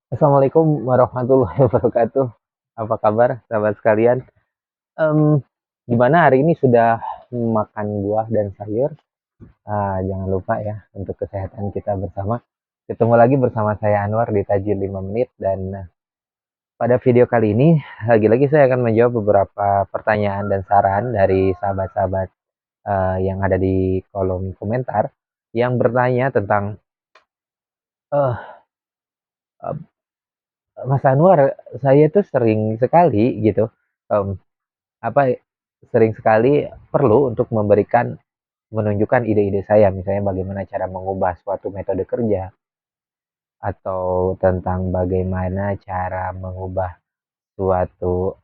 Assalamualaikum warahmatullahi wabarakatuh. Apa kabar sahabat sekalian? Mmm, Gimana hari ini sudah makan buah dan sayur? Jangan lupa ya untuk kesehatan kita bersama. Ketemu lagi bersama saya Anwar di Tajil 5 Menit dan pada video kali ini lagi-lagi saya akan menjawab beberapa pertanyaan dan saran dari sahabat-sahabat, yang ada di kolom komentar yang bertanya tentang, eh, "Mas Anwar, saya tuh sering sekali gitu, mmm, apa, sering sekali perlu untuk menunjukkan ide-ide saya, misalnya bagaimana cara mengubah suatu metode kerja, atau tentang bagaimana cara mengubah suatu,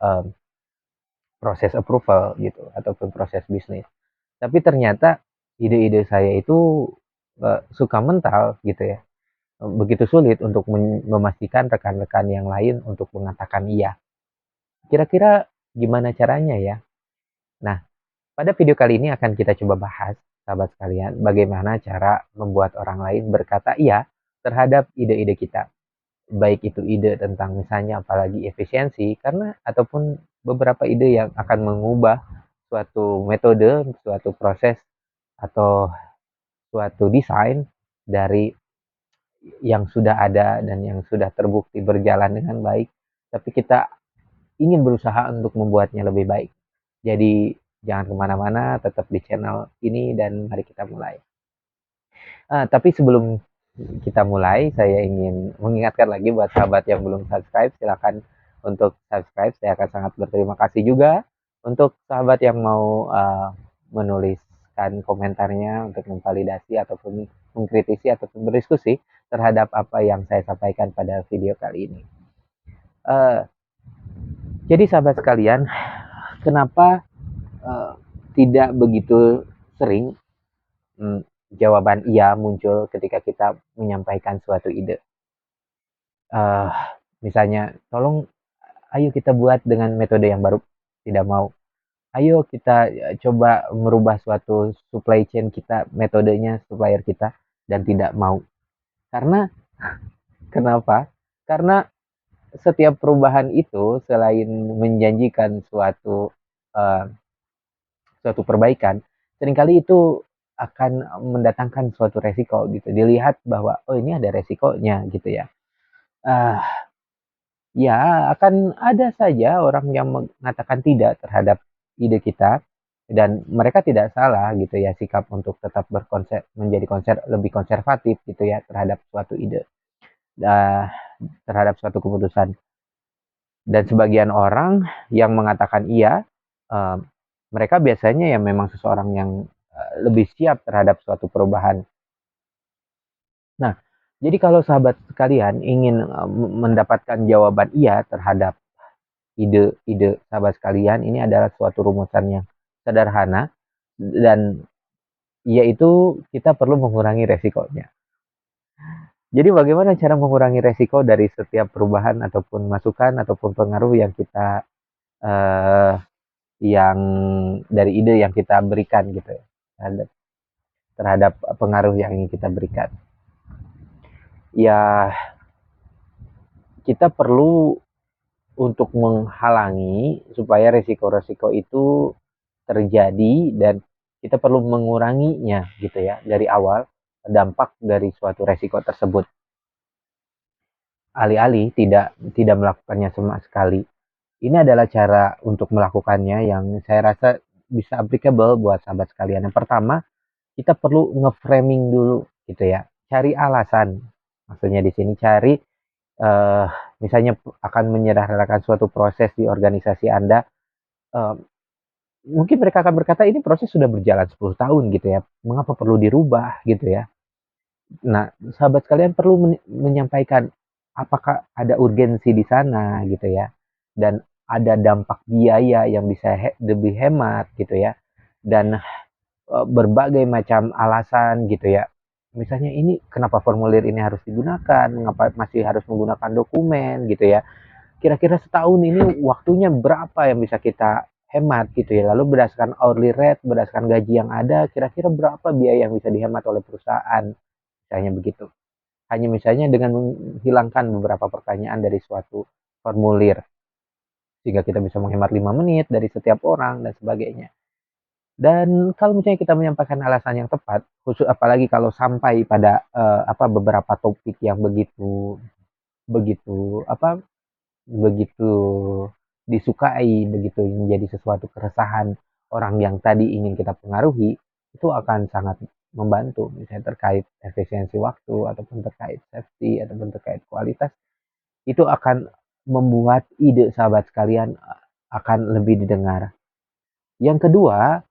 proses approval gitu, ataupun proses bisnis. Tapi ternyata ide-ide saya itu, suka mental gitu ya, begitu sulit untuk memastikan rekan-rekan yang lain untuk mengatakan iya. Kira-kira gimana caranya ya? Nah, pada video kali ini akan kita coba bahas, sahabat sekalian, bagaimana cara membuat orang lain berkata iya terhadap ide-ide kita. Baik itu ide tentang misalnya apalagi efisiensi, karena ataupun beberapa ide yang akan mengubah suatu metode, suatu proses, atau suatu desain dari yang sudah ada dan yang sudah terbukti berjalan dengan baik, tapi kita ingin berusaha untuk membuatnya lebih baik. Jadi jangan kemana-mana, tetap di channel ini dan mari kita mulai. Tapi sebelum kita mulai, saya ingin mengingatkan lagi buat sahabat yang belum subscribe, silakan untuk subscribe. Saya akan sangat berterima kasih juga untuk sahabat yang mau menuliskan komentarnya untuk memvalidasi ataupun mengkritisi ataupun berdiskusi terhadap apa yang saya sampaikan pada video kali ini. Uh, jadi sahabat sekalian, kenapa uh, tidak begitu sering jawaban iya muncul ketika kita menyampaikan suatu ide. Uh, Misalnya, tolong, ayo kita buat dengan metode yang baru, tidak mau. Ayo kita coba merubah suatu supply chain kita, metodenya supplier kita, dan tidak mau. Karena kenapa? Karena setiap perubahan itu selain menjanjikan uh, suatu perbaikan, seringkali itu akan mendatangkan suatu resiko gitu. Dilihat bahwa oh ini ada resikonya gitu ya. Ah, Ya, akan ada saja orang yang mengatakan tidak terhadap ide kita dan mereka tidak salah gitu ya sikap untuk tetap menjadi lebih konservatif gitu ya terhadap suatu ide, uh, terhadap suatu keputusan. Dan sebagian orang yang mengatakan iya, uh, mereka biasanya ya memang seseorang yang lebih siap terhadap suatu perubahan. Nah, jadi kalau sahabat sekalian ingin mendapatkan jawaban iya terhadap ide-ide sahabat sekalian, ini adalah suatu rumusan yang sederhana dan yaitu kita perlu mengurangi resikonya. Jadi bagaimana cara mengurangi resiko dari setiap perubahan ataupun masukan ataupun pengaruh yang kita eh, yang dari ide yang kita berikan gitu ya terhadap pengaruh yang ingin kita berikan. Ya, kita perlu untuk menghalangi supaya resiko-resiko itu terjadi dan kita perlu menguranginya gitu ya dari awal dampak dari suatu resiko tersebut. Alih-alih tidak melakukannya sama sekali. Ini adalah cara untuk melakukannya yang saya rasa bisa applicable buat sahabat sekalian. Yang pertama, kita perlu nge-framing dulu gitu ya. Cari alasan. Maksudnya di sini cari uh, misalnya akan menyederhanakan suatu proses di organisasi Anda, uh, mungkin mereka akan berkata ini proses sudah berjalan 10 tahun gitu ya. Mengapa perlu dirubah gitu ya. Nah, sahabat kalian perlu menyampaikan apakah ada urgensi di sana gitu ya. Dan ada dampak biaya yang bisa lebih hemat gitu ya. Dan berbagai macam alasan gitu ya. Misalnya ini kenapa formulir ini harus digunakan, mengapa masih harus menggunakan dokumen gitu ya. Kira-kira setahun ini waktunya berapa yang bisa kita hemat gitu ya. Lalu berdasarkan hourly rate, berdasarkan gaji yang ada, kira-kira berapa biaya yang bisa dihemat oleh perusahaan, misalnya begitu. Hanya misalnya dengan menghilangkan beberapa pertanyaan dari suatu formulir, sehingga kita bisa menghemat 5 menit dari setiap orang dan sebagainya. Dan kalau misalnya kita menyampaikan alasan yang tepat, khusus apalagi kalau sampai pada beberapa topik yang begitu begitu apa begitu disukai, begitu menjadi sesuatu keresahan orang yang tadi ingin kita pengaruhi, itu akan sangat membantu, misalnya terkait efisiensi waktu, ataupun terkait safety, ataupun terkait kualitas, itu akan membuat ide sahabat sekalian akan lebih didengar. Yang kedua,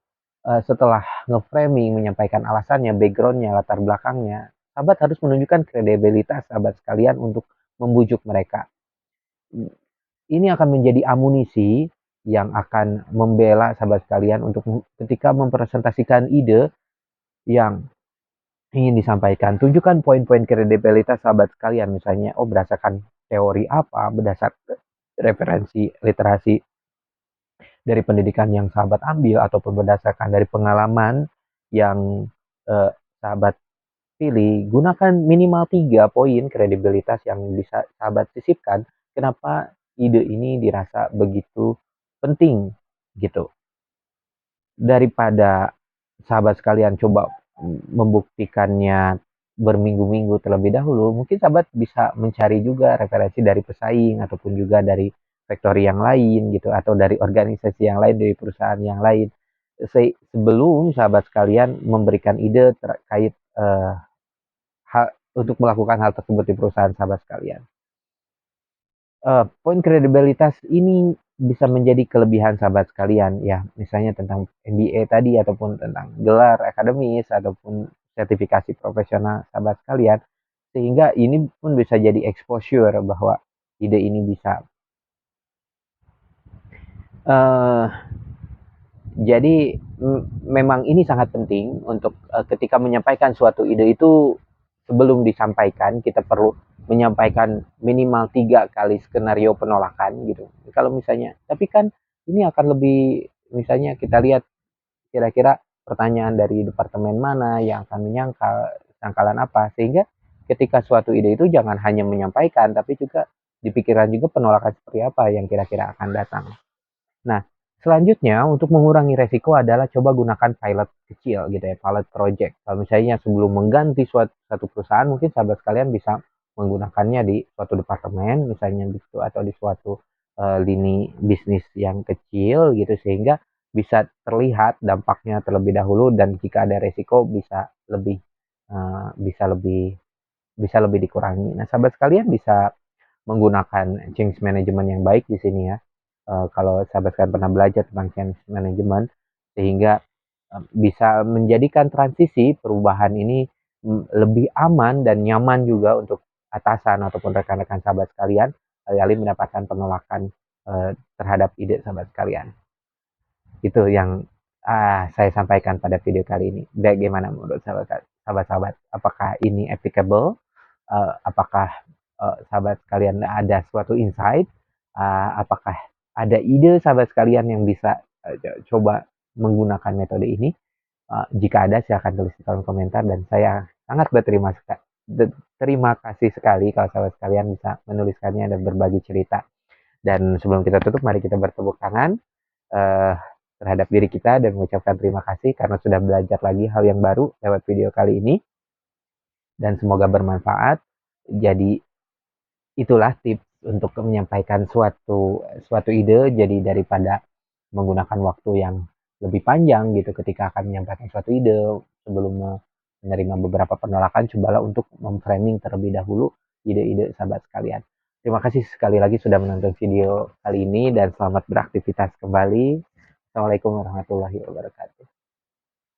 setelah nge-framing, menyampaikan alasannya, backgroundnya, latar belakangnya, sahabat harus menunjukkan kredibilitas sahabat sekalian untuk membujuk mereka. Ini akan menjadi amunisi yang akan membela sahabat sekalian untuk ketika mempresentasikan ide yang ingin disampaikan. Tunjukkan poin-poin kredibilitas sahabat sekalian, misalnya, berdasarkan teori apa, berdasarkan referensi literasi dari pendidikan yang sahabat ambil, ataupun berdasarkan dari pengalaman yang eh, sahabat pilih. Gunakan minimal 3 poin kredibilitas yang bisa sahabat sisipkan. Kenapa ide ini dirasa begitu penting gitu. Daripada sahabat sekalian coba membuktikannya berminggu-minggu terlebih dahulu, mungkin sahabat bisa mencari juga referensi dari pesaing, ataupun juga dari factory yang lain gitu, atau dari organisasi yang lain, dari perusahaan yang lain. Sebelum sahabat sekalian memberikan ide terkait hal untuk melakukan hal tersebut di perusahaan sahabat sekalian. Poin kredibilitas ini bisa menjadi kelebihan sahabat sekalian ya, misalnya tentang MBA tadi, ataupun tentang gelar akademis, ataupun sertifikasi profesional sahabat sekalian, sehingga ini pun bisa jadi exposure bahwa ide ini bisa. Uh, jadi memang ini sangat penting untuk ketika menyampaikan suatu ide itu, sebelum disampaikan kita perlu menyampaikan minimal 3 kali skenario penolakan gitu. Kalau misalnya, tapi kan ini akan lebih, misalnya kita lihat kira-kira pertanyaan dari departemen mana yang akan menyangkal, sangkalan apa, sehingga ketika suatu ide itu jangan hanya menyampaikan, tapi juga dipikirkan juga penolakan seperti apa yang kira-kira akan datang. Nah, selanjutnya untuk mengurangi resiko adalah coba gunakan pilot kecil gitu ya, pilot project. Kalau misalnya sebelum mengganti suatu perusahaan, mungkin sahabat sekalian bisa menggunakannya di suatu departemen, misalnya gitu, atau di suatu lini bisnis yang kecil gitu, sehingga bisa terlihat dampaknya terlebih dahulu, dan jika ada resiko bisa lebih uh, bisa lebih bisa lebih dikurangi. Nah, sahabat sekalian bisa menggunakan change management yang baik di sini ya. Kalau sahabat sekalian pernah belajar tentang change management, sehingga bisa menjadikan transisi perubahan ini lebih aman dan nyaman juga untuk atasan ataupun rekan-rekan sahabat sekalian, alih-alih mendapatkan penolakan terhadap ide sahabat sekalian. Itu yang saya sampaikan pada video kali ini. Bagaimana menurut sahabat-sahabat? Apakah ini applicable? Apakah sahabat sekalian ada suatu insight? Apakah ada ide sahabat sekalian yang bisa coba menggunakan metode ini? Jika ada, silahkan tulis di kolom komentar, dan saya sangat terima kasih sekali kalau sahabat sekalian bisa menuliskannya dan berbagi cerita. Dan sebelum kita tutup, mari kita bertepuk tangan uh, terhadap diri kita dan mengucapkan terima kasih karena sudah belajar lagi hal yang baru lewat video kali ini, dan semoga bermanfaat. Jadi itulah tips untuk menyampaikan suatu suatu ide. Jadi daripada menggunakan waktu yang lebih panjang gitu ketika akan menyampaikan suatu ide, sebelum menerima beberapa penolakan, cobalah untuk memframing terlebih dahulu ide-ide sahabat sekalian. Terima kasih sekali lagi sudah menonton video kali ini, dan selamat beraktivitas kembali. Assalamualaikum warahmatullahi wabarakatuh.